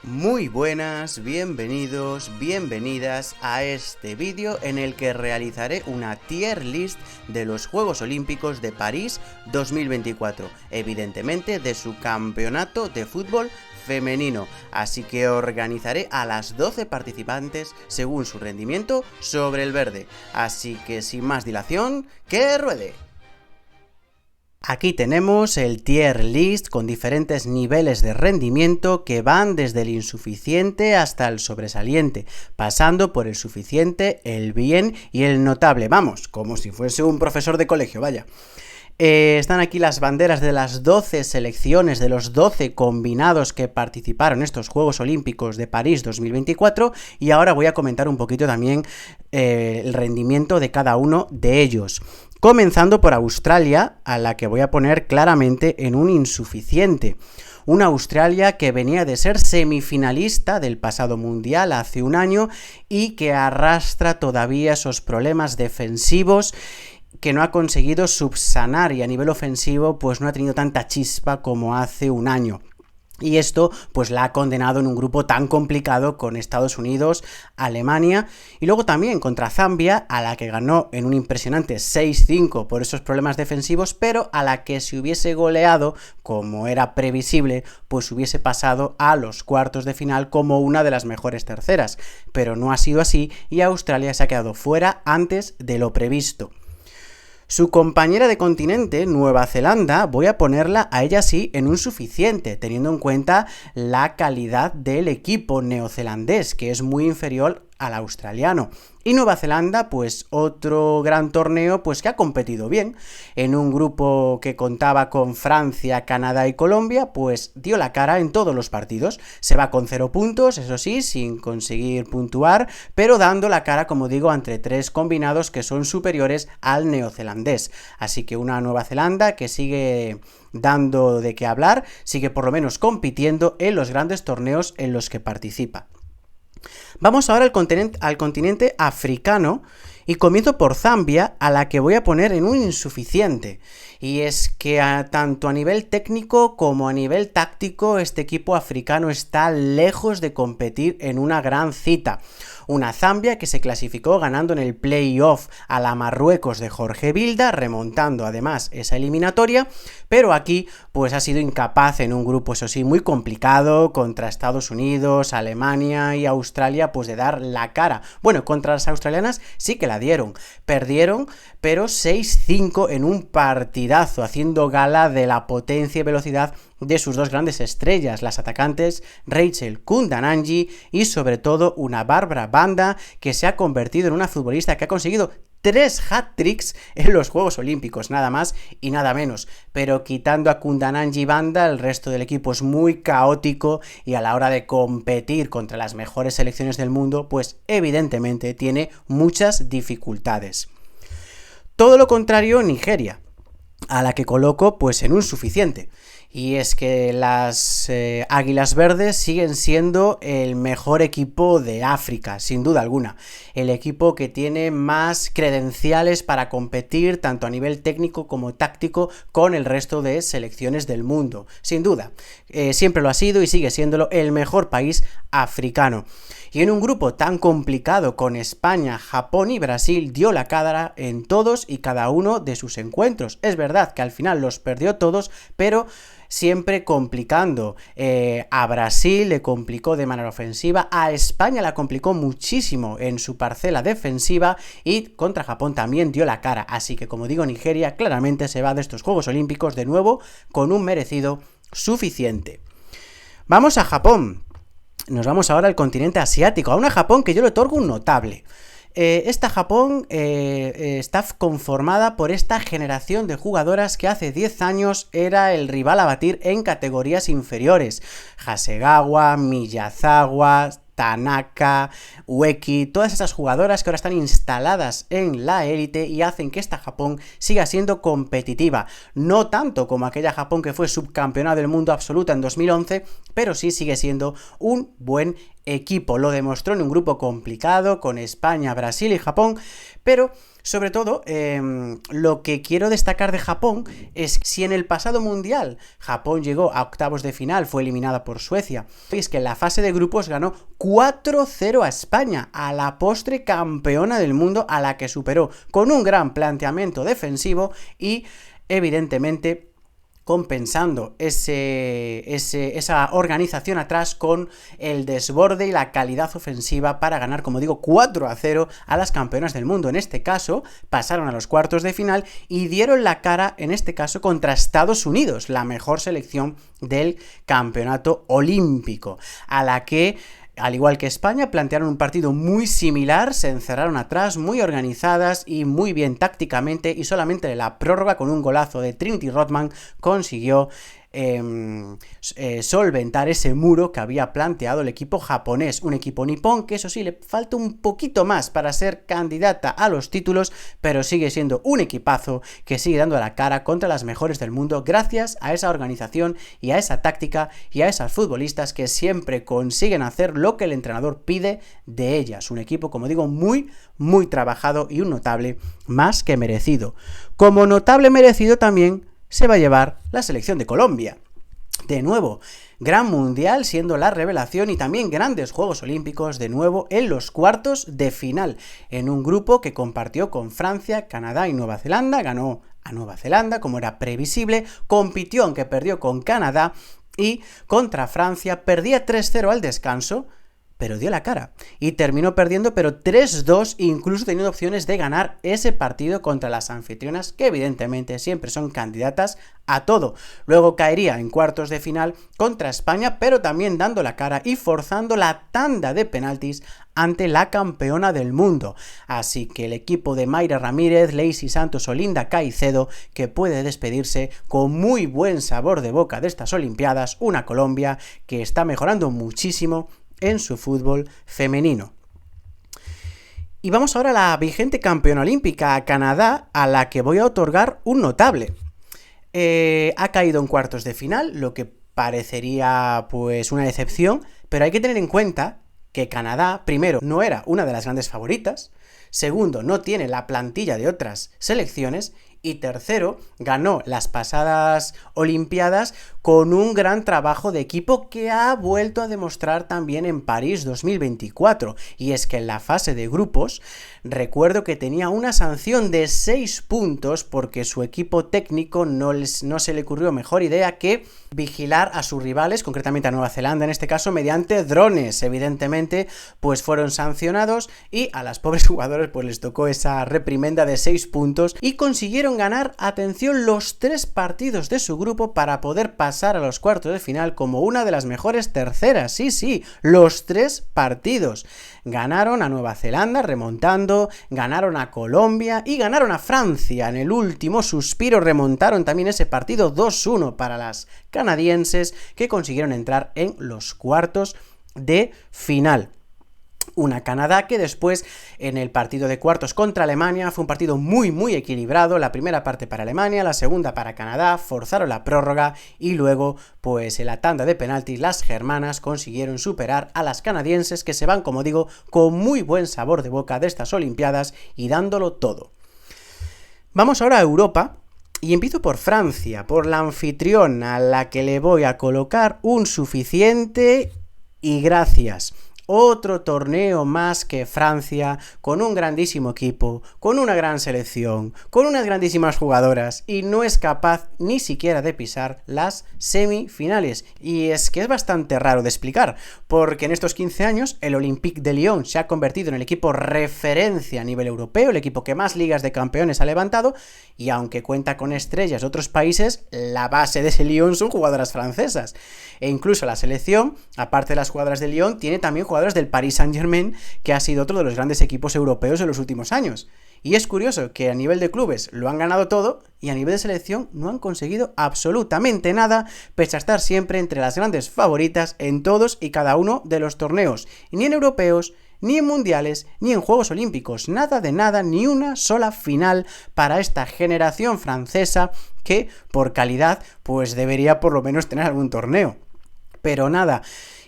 Muy buenas, bienvenidos, bienvenidas a este vídeo en el que realizaré una tier list de los Juegos Olímpicos de París 2024, evidentemente de su campeonato de fútbol femenino, así que organizaré a las 12 participantes según su rendimiento sobre el verde, así que sin más dilación, ¡que ruede! Aquí tenemos el tier list con diferentes niveles de rendimiento que van desde el insuficiente hasta el sobresaliente, pasando por el suficiente, el bien y el notable, vamos, como si fuese un profesor de colegio, vaya. Están aquí las banderas de las 12 selecciones, de los 12 combinados que participaron en estos Juegos Olímpicos de París 2024 y ahora voy a comentar un poquito también el rendimiento de cada uno de ellos. Comenzando por Australia, a la que voy a poner claramente en un insuficiente. Una Australia que venía de ser semifinalista del pasado mundial hace un año y que arrastra todavía esos problemas defensivos que no ha conseguido subsanar, y a nivel ofensivo pues no ha tenido tanta chispa como hace un año. Y esto pues la ha condenado en un grupo tan complicado con Estados Unidos, Alemania y luego también contra Zambia, a la que ganó en un impresionante 6-5 por esos problemas defensivos, pero a la que si hubiese goleado, como era previsible, pues hubiese pasado a los cuartos de final como una de las mejores terceras. Pero no ha sido así y Australia se ha quedado fuera antes de lo previsto. Su compañera de continente, Nueva Zelanda, voy a ponerla a ella sí en un suficiente, teniendo en cuenta la calidad del equipo neozelandés, que es muy inferior al australiano. Y Nueva Zelanda, pues otro gran torneo, pues que ha competido bien. En un grupo que contaba con Francia, Canadá y Colombia, pues dio la cara en todos los partidos. Se va con 0 puntos, eso sí, sin conseguir puntuar, pero dando la cara, como digo, entre tres combinados que son superiores al neozelandés. Así que una Nueva Zelanda que sigue dando de qué hablar, sigue por lo menos compitiendo en los grandes torneos en los que participa. Vamos ahora al continente africano y comienzo por Zambia, a la que voy a poner en un insuficiente. Y es que tanto a nivel técnico como a nivel táctico este equipo africano está lejos de competir en una gran cita. Una Zambia que se clasificó ganando en el play-off a la Marruecos de Jorge Vilda, remontando además esa eliminatoria, pero aquí pues ha sido incapaz en un grupo, eso sí, muy complicado, contra Estados Unidos, Alemania y Australia, pues de dar la cara. Bueno, contra las australianas sí que la dieron, perdieron, pero 6-5 en un partidazo, haciendo gala de la potencia y velocidad de sus dos grandes estrellas, las atacantes Rachel Kundananji y sobre todo una Barbara Banda, que se ha convertido en una futbolista que ha conseguido 3 hat-tricks en los Juegos Olímpicos, nada más y nada menos, pero quitando a Kundananji y Banda, el resto del equipo es muy caótico y a la hora de competir contra las mejores selecciones del mundo, pues evidentemente tiene muchas dificultades. Todo lo contrario, Nigeria, a la que coloco pues en un suficiente. Y es que las Águilas Verdes siguen siendo el mejor equipo de África, sin duda alguna. El equipo que tiene más credenciales para competir tanto a nivel técnico como táctico con el resto de selecciones del mundo. Sin duda, siempre lo ha sido y sigue siéndolo el mejor país africano. Y en un grupo tan complicado con España, Japón y Brasil dio la cara en todos y cada uno de sus encuentros. Es verdad que al final los perdió todos, pero siempre complicando. A Brasil le complicó de manera ofensiva, a España la complicó muchísimo en su parcela defensiva y contra Japón también dio la cara. Así que, como digo, Nigeria claramente se va de estos Juegos Olímpicos de nuevo con un merecido suficiente. Vamos a Japón. Nos vamos ahora al continente asiático, a una Japón que yo le otorgo un notable. Esta Japón está conformada por esta generación de jugadoras que hace 10 años era el rival a batir en categorías inferiores. Hasegawa, Miyazawa, Tanaka, Ueki, todas esas jugadoras que ahora están instaladas en la élite y hacen que esta Japón siga siendo competitiva. No tanto como aquella Japón que fue subcampeona del mundo absoluta en 2011, pero sí sigue siendo un buen equipo. Lo demostró en un grupo complicado con España, Brasil y Japón, pero sobre todo, lo que quiero destacar de Japón es que si en el pasado mundial Japón llegó a octavos de final, fue eliminada por Suecia, y es que en la fase de grupos ganó 4-0 a España, a la postre campeona del mundo, a la que superó con un gran planteamiento defensivo y, evidentemente, compensando esa organización atrás con el desborde y la calidad ofensiva para ganar, como digo, 4-0 a las campeonas del mundo. En este caso, pasaron a los cuartos de final y dieron la cara, en este caso, contra Estados Unidos, la mejor selección del campeonato olímpico, a la que, al igual que España, plantearon un partido muy similar, se encerraron atrás, muy organizadas y muy bien tácticamente, y solamente la prórroga con un golazo de Trinity Rodman consiguió solventar ese muro que había planteado el equipo japonés, un equipo nipón que eso sí le falta un poquito más para ser candidata a los títulos, pero sigue siendo un equipazo que sigue dando la cara contra las mejores del mundo gracias a esa organización y a esa táctica y a esas futbolistas que siempre consiguen hacer lo que el entrenador pide de ellas. Un equipo, como digo, muy trabajado y un notable más que merecido. Como notable merecido también se va a llevar la selección de Colombia. De nuevo, gran mundial siendo la revelación y también grandes Juegos Olímpicos de nuevo en los cuartos de final, en un grupo que compartió con Francia, Canadá y Nueva Zelanda, ganó a Nueva Zelanda como era previsible, compitió aunque perdió con Canadá y contra Francia perdía 3-0 al descanso, pero dio la cara y terminó perdiendo, pero 3-2, incluso teniendo opciones de ganar ese partido contra las anfitrionas, que evidentemente siempre son candidatas a todo. Luego caería en cuartos de final contra España, pero también dando la cara y forzando la tanda de penaltis ante la campeona del mundo. Así que el equipo de Mayra Ramírez, Lacey Santos o Linda Caicedo, que puede despedirse con muy buen sabor de boca de estas Olimpiadas, una Colombia que está mejorando muchísimo en su fútbol femenino. Y vamos ahora a la vigente campeona olímpica, a Canadá, a la que voy a otorgar un notable. Ha caído en cuartos de final, lo que parecería pues una decepción, pero hay que tener en cuenta que Canadá, primero, no era una de las grandes favoritas, segundo, no tiene la plantilla de otras selecciones, y tercero, ganó las pasadas Olimpiadas con un gran trabajo de equipo que ha vuelto a demostrar también en París 2024. Y es que en la fase de grupos, recuerdo que tenía una sanción de 6 puntos porque su equipo técnico no se le ocurrió mejor idea que vigilar a sus rivales, concretamente a Nueva Zelanda en este caso, mediante drones. Evidentemente, pues fueron sancionados y a las pobres jugadoras pues les tocó esa reprimenda de 6 puntos y consiguieron ganar, atención, los 3 partidos de su grupo para poder pasar a los cuartos de final como una de las mejores terceras. Sí, los 3 partidos. Ganaron a Nueva Zelanda remontando, ganaron a Colombia y ganaron a Francia. En el último suspiro remontaron también ese partido 2-1 para las canadienses, que consiguieron entrar en los cuartos de final. Una Canadá que después, en el partido de cuartos contra Alemania, fue un partido muy equilibrado, la primera parte para Alemania, la segunda para Canadá, forzaron la prórroga y luego, pues en la tanda de penaltis, las germanas consiguieron superar a las canadienses, que se van, como digo, con muy buen sabor de boca de estas Olimpiadas y dándolo todo. Vamos ahora a Europa. Y empiezo por Francia, por la anfitriona, a la que le voy a colocar un suficiente y gracias. Otro torneo más que Francia, con un grandísimo equipo, con una gran selección, con unas grandísimas jugadoras, y no es capaz ni siquiera de pisar las semifinales. Y es que es bastante raro de explicar, porque en estos 15 años el Olympique de Lyon se ha convertido en el equipo referencia a nivel europeo, el equipo que más ligas de campeones ha levantado, y aunque cuenta con estrellas de otros países, la base de ese Lyon son jugadoras francesas. E incluso la selección, aparte de las jugadoras de Lyon, tiene también jugadoras del Paris Saint-Germain, que ha sido otro de los grandes equipos europeos en los últimos años. Y es curioso que a nivel de clubes lo han ganado todo y a nivel de selección no han conseguido absolutamente nada, pese a estar siempre entre las grandes favoritas en todos y cada uno de los torneos, ni en europeos, ni en mundiales, ni en Juegos Olímpicos, nada de nada, ni una sola final para esta generación francesa que, por calidad, pues debería por lo menos tener algún torneo. pero nada.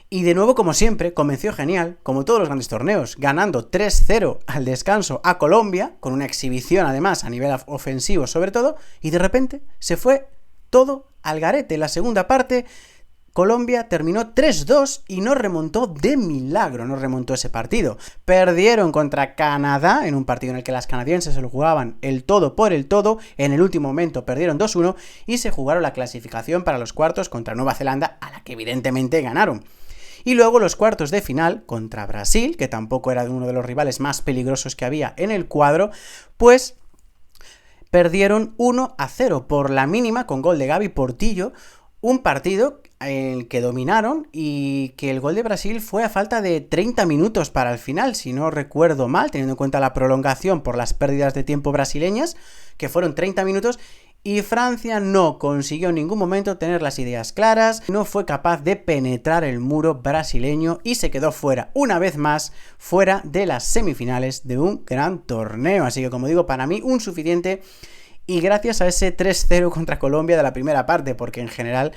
Y de nuevo, como siempre, convenció genial, como todos los grandes torneos, ganando 3-0 al descanso a Colombia, con una exhibición además a nivel ofensivo sobre todo, y de repente se fue todo al garete. La segunda parte, Colombia terminó 3-2 y no remontó de milagro, no remontó ese partido. Perdieron contra Canadá en un partido en el que las canadienses se lo jugaban el todo por el todo, en el último momento perdieron 2-1 y se jugaron la clasificación para los cuartos contra Nueva Zelanda, a la que evidentemente ganaron. Y luego los cuartos de final contra Brasil, que tampoco era uno de los rivales más peligrosos que había en el cuadro, pues perdieron 1-0 por la mínima con gol de Gaby Portillo, un partido en el que dominaron y que el gol de Brasil fue a falta de 30 minutos para el final, si no recuerdo mal, teniendo en cuenta la prolongación por las pérdidas de tiempo brasileñas, que fueron 30 minutos, y Francia no consiguió en ningún momento tener las ideas claras, no fue capaz de penetrar el muro brasileño y se quedó fuera, una vez más, fuera de las semifinales de un gran torneo. Así que, como digo, para mí un suficiente, y gracias a ese 3-0 contra Colombia de la primera parte, porque en general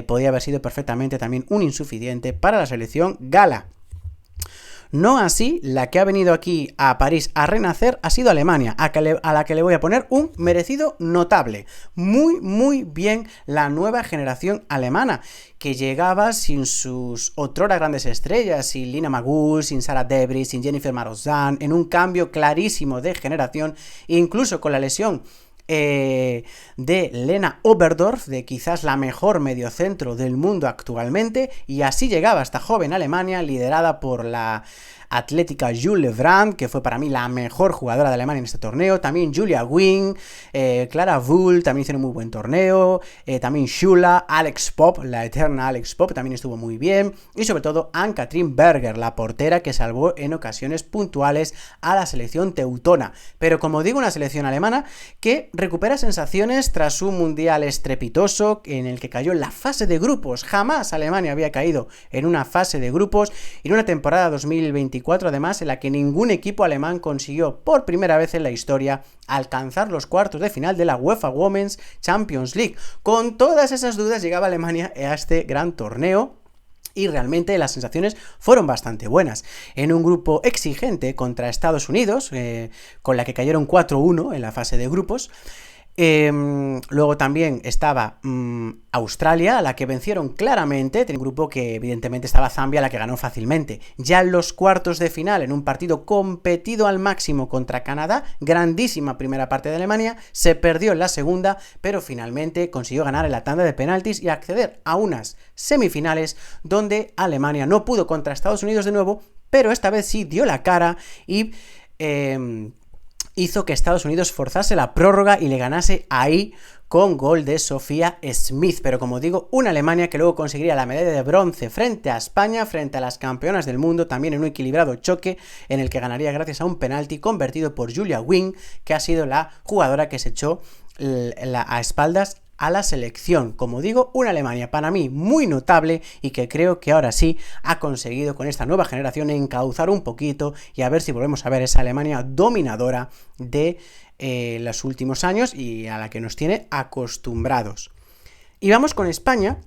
podía haber sido perfectamente también un insuficiente para la selección gala. No así, la que ha venido aquí a París a renacer ha sido Alemania, a la que le voy a poner un merecido notable. Muy bien la nueva generación alemana, que llegaba sin sus otrora grandes estrellas, sin Lina Magull, sin Sarah Debris, sin Jennifer Marozan, en un cambio clarísimo de generación, incluso con la lesión de Lena Oberdorf, de quizás la mejor mediocentro del mundo actualmente, y así llegaba esta joven Alemania liderada por la atlética Jules Brandt, que fue para mí la mejor jugadora de Alemania en este torneo, también Julia Wing, Clara Wuhl, también hicieron muy buen torneo, también Shula, Alex Pop, la eterna Alex Pop, también estuvo muy bien, y sobre todo Ann-Kathrin Berger, la portera que salvó en ocasiones puntuales a la selección teutona. Pero como digo, una selección alemana que recupera sensaciones tras un mundial estrepitoso en el que cayó en la fase de grupos. Jamás Alemania había caído en una fase de grupos, y en una temporada 2024 además en la que ningún equipo alemán consiguió por primera vez en la historia alcanzar los cuartos de final de la UEFA Women's Champions League. Con todas esas dudas llegaba Alemania a este gran torneo, y realmente las sensaciones fueron bastante buenas. En un grupo exigente contra Estados Unidos, con la que cayeron 4-1 en la fase de grupos. Luego también estaba Australia, a la que vencieron claramente, un grupo que evidentemente estaba Zambia, a la que ganó fácilmente. Ya en los cuartos de final, en un partido competido al máximo contra Canadá, grandísima primera parte de Alemania, se perdió en la segunda, pero finalmente consiguió ganar en la tanda de penaltis y acceder a unas semifinales donde Alemania no pudo contra Estados Unidos de nuevo, pero esta vez sí dio la cara y hizo que Estados Unidos forzase la prórroga y le ganase ahí con gol de Sophia Smith. Pero como digo, una Alemania que luego conseguiría la medalla de bronce frente a España, frente a las campeonas del mundo, también en un equilibrado choque en el que ganaría gracias a un penalti convertido por Julia Wing, que ha sido la jugadora que se echó a espaldas a la selección. Como digo, una Alemania para mí muy notable, y que creo que ahora sí ha conseguido con esta nueva generación encauzar un poquito y a ver si volvemos a ver esa Alemania dominadora de los últimos años y a la que nos tiene acostumbrados. Y vamos con España,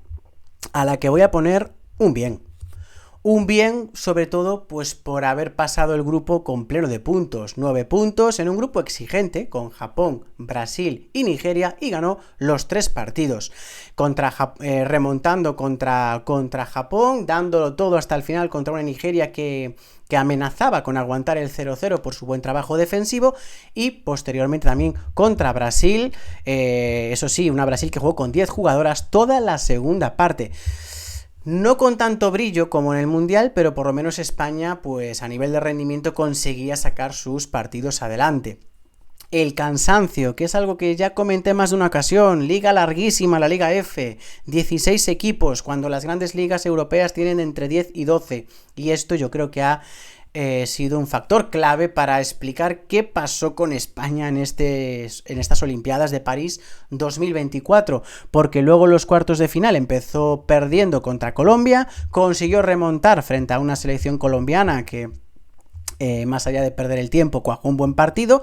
a la que voy a poner un bien. Un bien, sobre todo, pues por haber pasado el grupo con pleno de puntos. 9 puntos en un grupo exigente con Japón, Brasil y Nigeria, y ganó los 3 partidos. Remontando contra Japón, dándolo todo hasta el final contra una Nigeria que amenazaba con aguantar el 0-0 por su buen trabajo defensivo, y posteriormente también contra Brasil, eso sí, una Brasil que jugó con 10 jugadoras toda la segunda parte. No con tanto brillo como en el Mundial, pero por lo menos España, pues a nivel de rendimiento, conseguía sacar sus partidos adelante. El cansancio, que es algo que ya comenté más de una ocasión, liga larguísima, la Liga F, 16 equipos, cuando las grandes ligas europeas tienen entre 10 y 12, y esto yo creo que ha sido un factor clave para explicar qué pasó con España en estas Olimpiadas de París 2024, porque luego los cuartos de final empezó perdiendo contra Colombia, consiguió remontar frente a una selección colombiana que más allá de perder el tiempo, cuajó un buen partido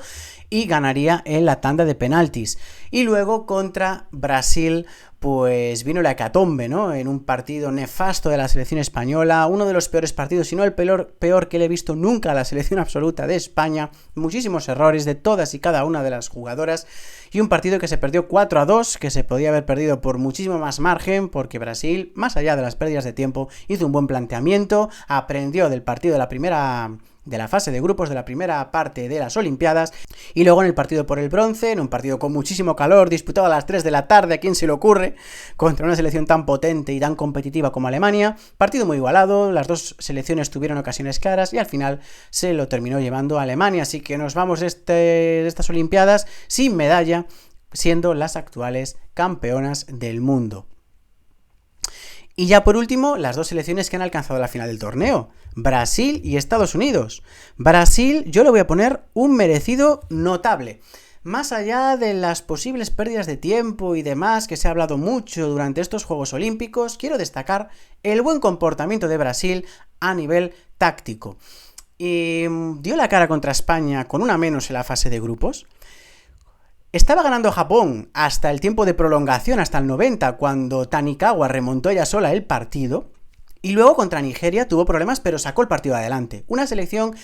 y ganaría en la tanda de penaltis. Y luego contra Brasil, pues vino la hecatombe, ¿no? En un partido nefasto de la selección española, uno de los peores partidos, si no el peor que le he visto nunca a la selección absoluta de España, muchísimos errores de todas y cada una de las jugadoras, y un partido que se perdió 4-2, que se podía haber perdido por muchísimo más margen, porque Brasil, más allá de las pérdidas de tiempo, hizo un buen planteamiento, aprendió del partido de la fase de grupos de la primera parte de las Olimpiadas, y luego en el partido por el bronce, en un partido con muchísimo calor, disputado a las 3 de la tarde, ¿a quién se le ocurre?, contra una selección tan potente y tan competitiva como Alemania, partido muy igualado, las dos selecciones tuvieron ocasiones claras y al final se lo terminó llevando a Alemania, así que nos vamos de estas Olimpiadas sin medalla, siendo las actuales campeonas del mundo. Y ya por último, las dos selecciones que han alcanzado la final del torneo, Brasil y Estados Unidos. Brasil, yo le voy a poner un merecido notable. Más allá de las posibles pérdidas de tiempo y demás que se ha hablado mucho durante estos Juegos Olímpicos, quiero destacar el buen comportamiento de Brasil a nivel táctico. Y dio la cara contra España con una menos en la fase de grupos. Estaba ganando Japón hasta el tiempo de prolongación, hasta el 90, cuando Tanikawa remontó ella sola el partido. Y luego contra Nigeria tuvo problemas, pero sacó el partido adelante. Una selección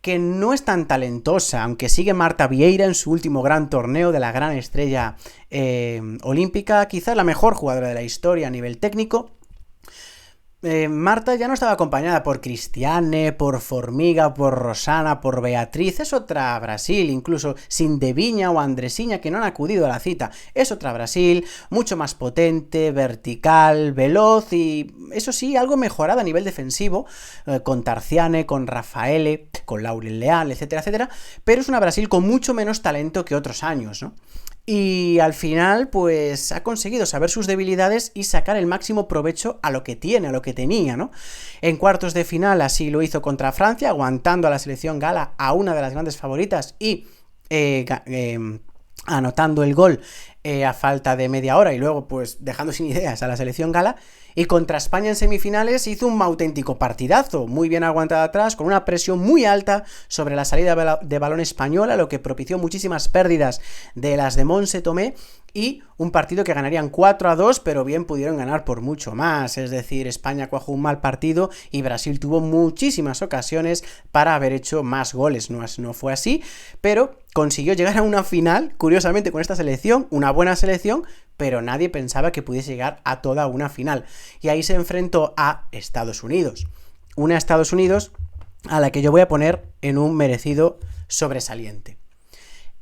que no es tan talentosa, aunque sigue Marta Vieira en su último gran torneo de la gran estrella olímpica, quizás la mejor jugadora de la historia a nivel técnico. Marta ya no estaba acompañada por Cristiane, por Formiga, por Rosana, por Beatriz, es otra Brasil, incluso sin De Viña o Andresiña, que no han acudido a la cita, es otra Brasil, mucho más potente, vertical, veloz y, eso sí, algo mejorada a nivel defensivo, con Tarciane, con Rafaele, con Laurel Leal, etcétera, etcétera, pero es una Brasil con mucho menos talento que otros años, ¿no? Y al final, pues, ha conseguido saber sus debilidades y sacar el máximo provecho a lo que tiene, a lo que tenía, ¿no? En cuartos de final así lo hizo contra Francia, aguantando a la selección gala, a una de las grandes favoritas, y anotando el gol a falta de media hora y luego pues dejando sin ideas a la selección gala. Y contra España en semifinales hizo un auténtico partidazo, muy bien aguantado atrás, con una presión muy alta sobre la salida de balón española, lo que propició muchísimas pérdidas de las de Montse Tomé, y un partido que ganarían 4-2, pero bien pudieron ganar por mucho más, es decir, España cuajó un mal partido y Brasil tuvo muchísimas ocasiones para haber hecho más goles, no fue así, pero consiguió llegar a una final, curiosamente con esta selección, una buena selección, pero nadie pensaba que pudiese llegar a toda una final, y ahí se enfrentó a Estados Unidos, una Estados Unidos a la que yo voy a poner en un merecido sobresaliente.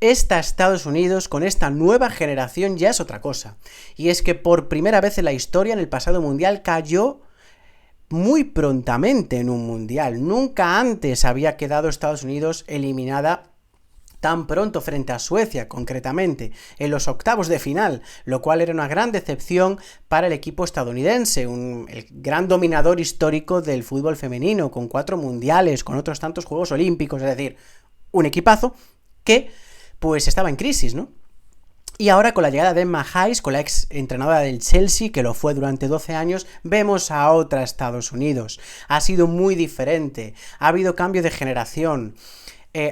Esta Estados Unidos con esta nueva generación ya es otra cosa, y es que por primera vez en la historia en el pasado mundial cayó muy prontamente en un mundial. Nunca antes había quedado Estados Unidos eliminada tan pronto frente a Suecia, concretamente, en los octavos de final, lo cual era una gran decepción para el equipo estadounidense, el gran dominador histórico del fútbol femenino, con 4 mundiales, con otros tantos Juegos Olímpicos, es decir, un equipazo que pues estaba en crisis, ¿no? Y ahora con la llegada de Emma Hayes, con la ex entrenadora del Chelsea, que lo fue durante 12 años, vemos a otra Estados Unidos. Ha sido muy diferente, ha habido cambio de generación.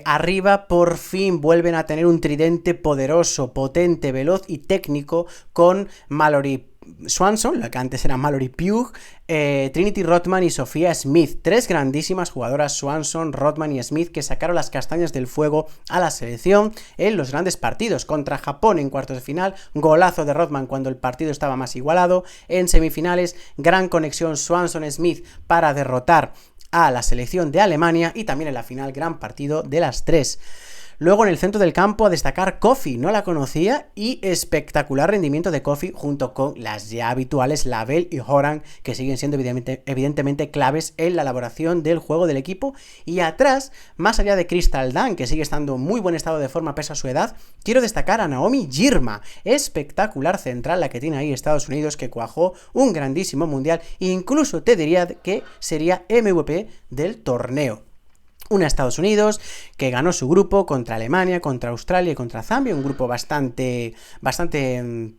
Arriba por fin vuelven a tener un tridente poderoso, potente, veloz y técnico con Mallory Swanson, la que antes era Mallory Pugh, Trinity Rodman y Sophia Smith, 3 grandísimas jugadoras, Swanson, Rodman y Smith, que sacaron las castañas del fuego a la selección en los grandes partidos. Contra Japón en cuartos de final, golazo de Rodman cuando el partido estaba más igualado. En semifinales, gran conexión Swanson-Smith para derrotar a la selección de Alemania, y también en la final, gran partido de las 3. Luego en el centro del campo a destacar Kofi, no la conocía, y espectacular rendimiento de Kofi junto con las ya habituales Lavelle y Horan, que siguen siendo evidentemente claves en la elaboración del juego del equipo. Y atrás, más allá de Crystal Dunn, que sigue estando en muy buen estado de forma pese a su edad, quiero destacar a Naomi Girma, espectacular central la que tiene ahí Estados Unidos, que cuajó un grandísimo mundial, e incluso te diría que sería MVP del torneo. Una Estados Unidos que ganó su grupo contra Alemania, contra Australia y contra Zambia, un grupo bastante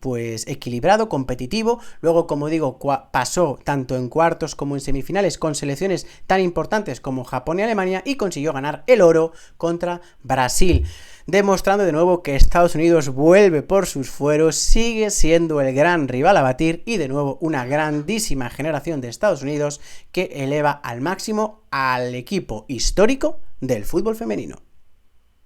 pues equilibrado, competitivo. Luego, como digo, pasó tanto en cuartos como en semifinales con selecciones tan importantes como Japón y Alemania y consiguió ganar el oro contra Brasil, demostrando de nuevo que Estados Unidos vuelve por sus fueros, sigue siendo el gran rival a batir y de nuevo una grandísima generación de Estados Unidos que eleva al máximo al equipo histórico del fútbol femenino.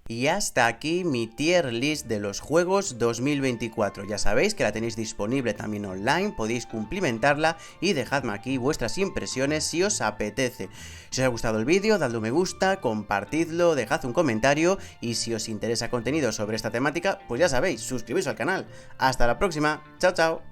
Y hasta aquí mi tier list de los juegos 2024. Ya sabéis que la tenéis disponible también online, podéis cumplimentarla y dejadme aquí vuestras impresiones si os apetece. Si os ha gustado el vídeo, dadle un me gusta, compartidlo, dejad un comentario y si os interesa contenido sobre esta temática, pues ya sabéis, suscribíos al canal. Hasta la próxima, chao chao.